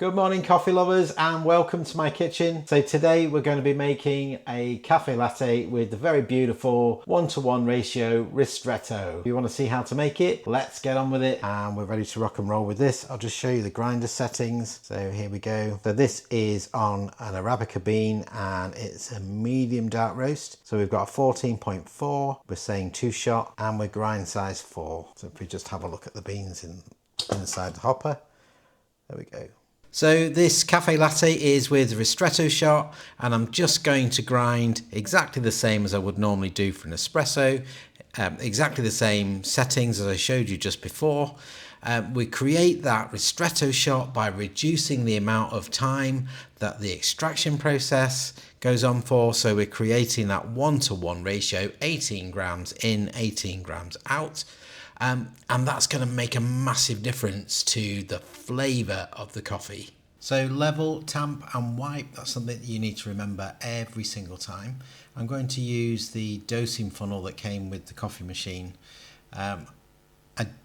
Good morning, coffee lovers, and welcome to my kitchen. So today we're going to be making a cafe latte with the very beautiful 1-to-1 ratio ristretto. If you want to see how to make it, let's get on with it, and we're ready to rock and roll with this. I'll just show you the grinder settings. So here we go. So this is on an Arabica bean and it's a medium dark roast. So we've got a 14.4, we're saying 2-shot, and we're grind size 4. So if we just have a look at the beans inside the hopper, there we go. So this cafe latte is with a ristretto shot, and I'm just going to grind exactly the same as I would normally do for an espresso, exactly the same settings as I showed you just before. We create that ristretto shot by reducing the amount of time that the extraction process goes on for. So we're creating that 1-to-1 ratio, 18 grams in, 18 grams out. And that's going to make a massive difference to the flavour of the coffee. So level, tamp and wipe, that's something that you need to remember every single time. I'm going to use the dosing funnel that came with the coffee machine. I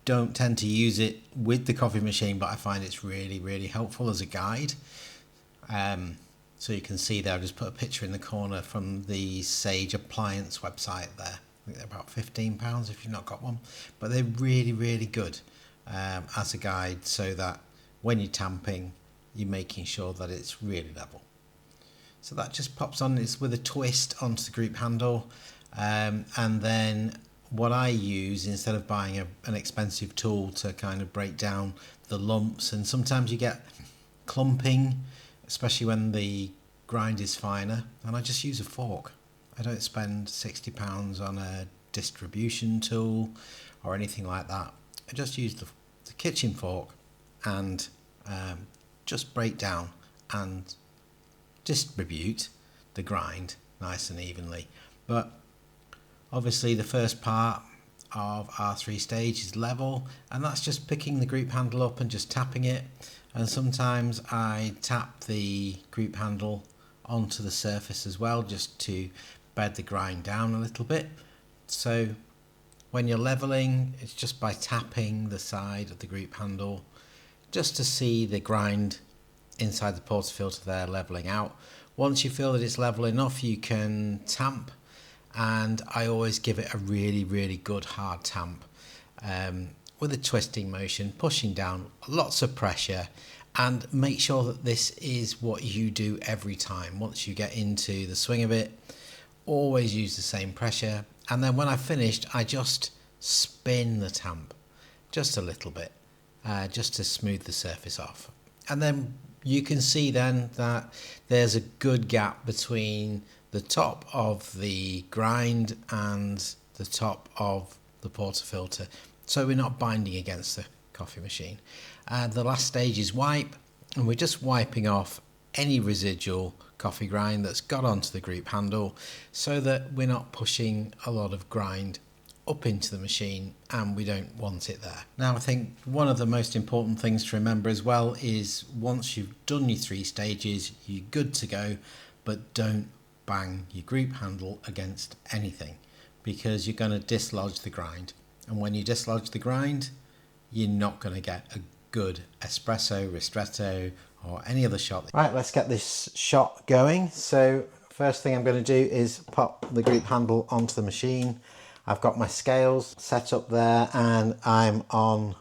don't tend to use it with the coffee machine, but I find it's really helpful as a guide. So you can see there, I've just put a picture in the corner from the Sage Appliance website there. I think they're about £15 if you've not got one, but they're really good as a guide, so that when you're tamping, you're making sure that it's really level. So that just pops on, it's with a twist onto the group handle, and then what I use, instead of buying an expensive tool to kind of break down the lumps, and sometimes you get clumping, especially when the grind is finer, and I just use a fork. I don't spend £60 on a distribution tool or anything like that. I just use the kitchen fork and just break down and distribute the grind nice and evenly. But obviously the first part of our 3-stage is level, and that's just picking the group handle up and just tapping it. And sometimes I tap the group handle onto the surface as well, just to bed the grind down a little bit. So when you're leveling, it's just by tapping the side of the group handle just to see the grind inside the portafilter there leveling out. Once you feel that it's level enough, you can tamp, and I always give it a really good hard tamp with a twisting motion, pushing down, lots of pressure, and make sure that this is what you do every time. Once you get into the swing of it, always use the same pressure, and then when I've finished, I just spin the tamp just a little bit, just to smooth the surface off. And then you can see then that there's a good gap between the top of the grind and the top of the portafilter, so we're not binding against the coffee machine. The last stage is wipe, and we're just wiping off any residual coffee grind that's got onto the group handle, so that we're not pushing a lot of grind up into the machine, and we don't want it there. Now, I think one of the most important things to remember as well is once you've done your 3 stages, you're good to go, but don't bang your group handle against anything, because you're going to dislodge the grind, and when you dislodge the grind, you're not going to get a good espresso, ristretto, or any other shot. Right, let's get this shot going. So first thing I'm going to do is pop the group handle onto the machine. I've got my scales set up there, and I'm on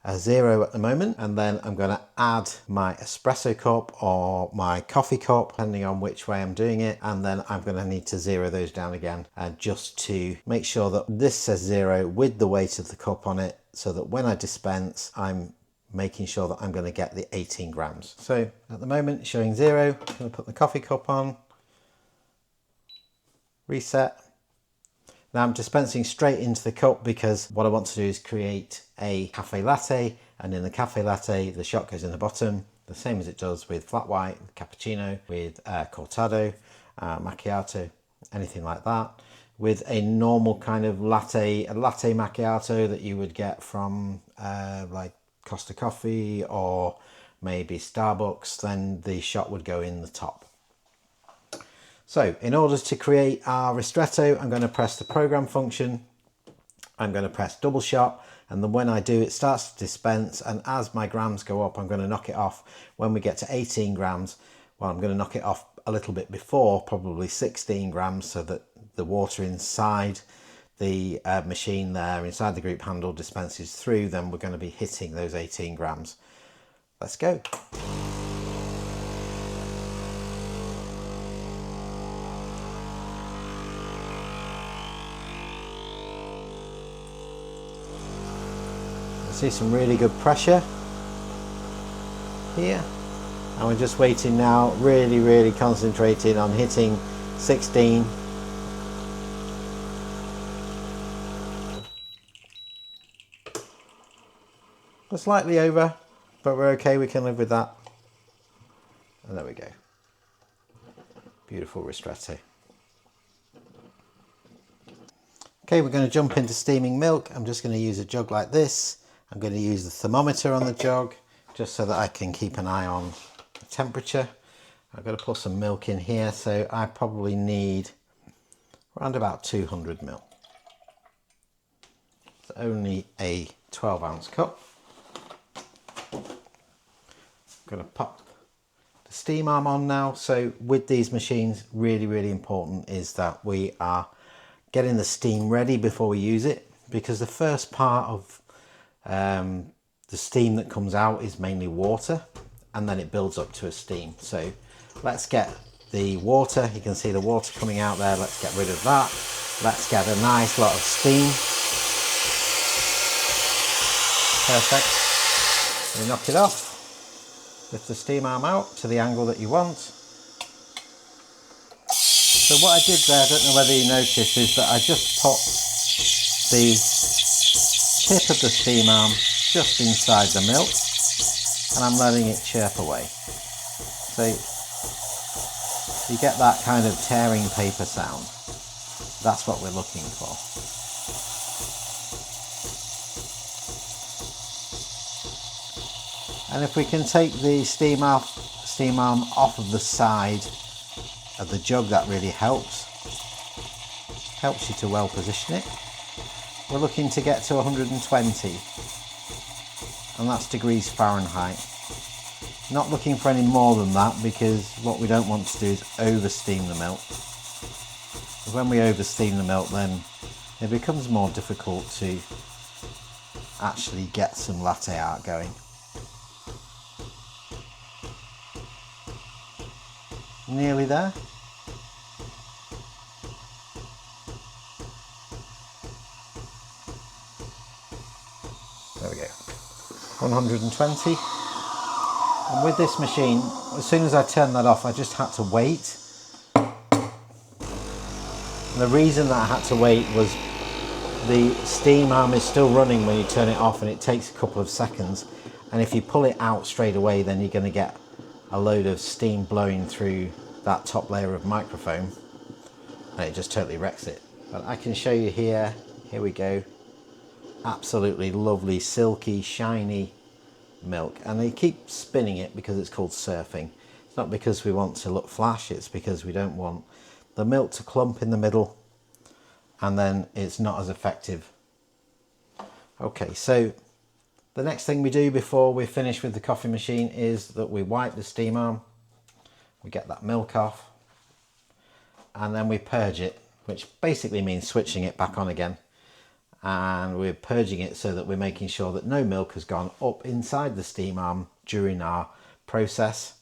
a 0 at the moment, and then I'm going to add my espresso cup or my coffee cup, depending on which way I'm doing it, and then I'm going to need to 0 those down again, just to make sure that this says 0 with the weight of the cup on it, so that when I dispense, I'm making sure that I'm going to get the 18 grams. So at the moment showing 0, I'm going to put the coffee cup on, reset. Now I'm dispensing straight into the cup, because what I want to do is create a cafe latte, and in the cafe latte the shot goes in the bottom, the same as it does with flat white, cappuccino, with cortado, macchiato, anything like that. With a normal kind of latte, a latte macchiato that you would get from like Costa Coffee or maybe Starbucks, then the shot would go in the top. So in order to create our ristretto, I'm going to press the program function, I'm going to press double shot, and then when I do, it starts to dispense, and as my grams go up, I'm going to knock it off. When we get to 18 grams, well, I'm going to knock it off a little bit before, probably 16 grams, so that the water inside the machine there, inside the group handle, dispenses through. Then we're going to be hitting those 18 grams. Let's go. See some really good pressure here, and we're just waiting now, really concentrating on hitting 16. We're slightly over, but we're okay, we can live with that. And there we go. Beautiful ristretto. Okay, we're going to jump into steaming milk. I'm just going to use a jug like this. I'm going to use the thermometer on the jug just so that I can keep an eye on the temperature. I've got to put some milk in here, so I probably need around about 200 ml. It's only a 12-ounce cup. I'm going to pop the steam arm on now. So with these machines, really important is that we are getting the steam ready before we use it, because the first part of the steam that comes out is mainly water, and then it builds up to a steam. So let's get the water, you can see the water coming out there, let's get rid of that. Let's get a nice lot of steam. Perfect. You knock it off, lift the steam arm out to the angle that you want. So what I did there, I don't know whether you noticed, is that I just put the tip of the steam arm just inside the milk, and I'm letting it chirp away. So you get that kind of tearing paper sound. That's what we're looking for. And if we can take the steam arm off of the side of the jug, that really helps you to well position it. We're looking to get to 120, and that's degrees Fahrenheit. Not looking for any more than that, because what we don't want to do is over steam the milk. When we over steam the milk, then it becomes more difficult to actually get some latte art going. Nearly there. There we go, 120. And with this machine, as soon as I turned that off, I just had to wait. And the reason that I had to wait was the steam arm is still running when you turn it off, and it takes a couple of seconds. And if you pull it out straight away, then you're going to get a load of steam blowing through that top layer of microfoam, and it just totally wrecks it. But I can show you here. Here we go. Absolutely lovely, silky, shiny milk, and they keep spinning it because it's called surfing. It's not because we want to look flash, it's because we don't want the milk to clump in the middle, and then it's not as effective. Okay, so the next thing we do before we finish with the coffee machine is that we wipe the steam arm, we get that milk off, and then we purge it, which basically means switching it back on again. And we're purging it so that we're making sure that no milk has gone up inside the steam arm during our process.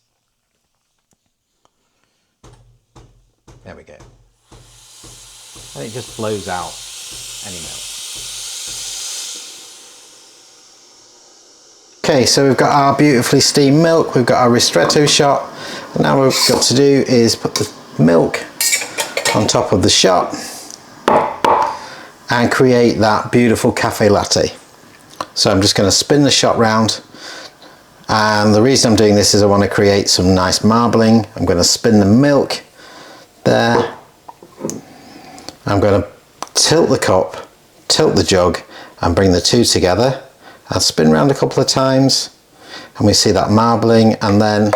There we go. And it just blows out any milk. Okay, so we've got our beautifully steamed milk, we've got our ristretto shot, and now what we've got to do is put the milk on top of the shot and create that beautiful cafe latte. So I'm just going to spin the shot round, and the reason I'm doing this is I want to create some nice marbling. I'm going to spin the milk there, I'm going to tilt the cup, tilt the jug, and bring the two together. I'll spin around a couple of times, and we see that marbling, and then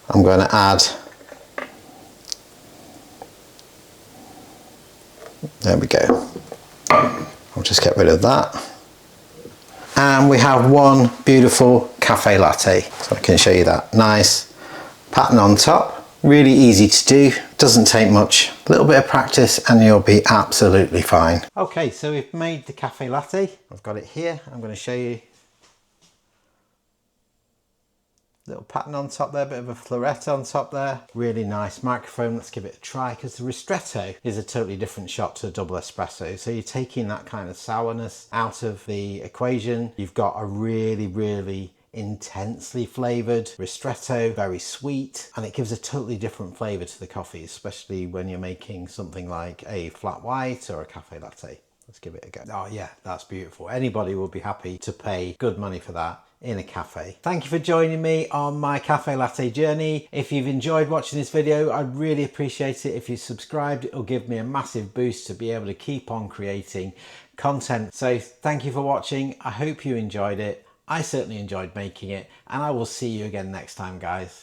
I'm going to add, there we go, I'll just get rid of that. And we have one beautiful cafe latte. So I can show you that. Nice pattern on top. Really easy to do. Doesn't take much. A little bit of practice and you'll be absolutely fine. Okay, so we've made the cafe latte. I've got it here. I'm going to show you. Little pattern on top there, bit of a floret on top there. Really nice microphone. Let's give it a try, because the ristretto is a totally different shot to a double espresso. So you're taking that kind of sourness out of the equation. You've got a really intensely flavored ristretto, very sweet, and it gives a totally different flavor to the coffee, especially when you're making something like a flat white or a cafe latte. Let's give it a go. Oh yeah, that's beautiful. Anybody will be happy to pay good money for that in a cafe. Thank you for joining me on my cafe latte journey. If you've enjoyed watching this video, I'd really appreciate it if you subscribed. It'll give me a massive boost to be able to keep on creating content. So thank you for watching. I hope you enjoyed it. I certainly enjoyed making it, and I will see you again next time, guys.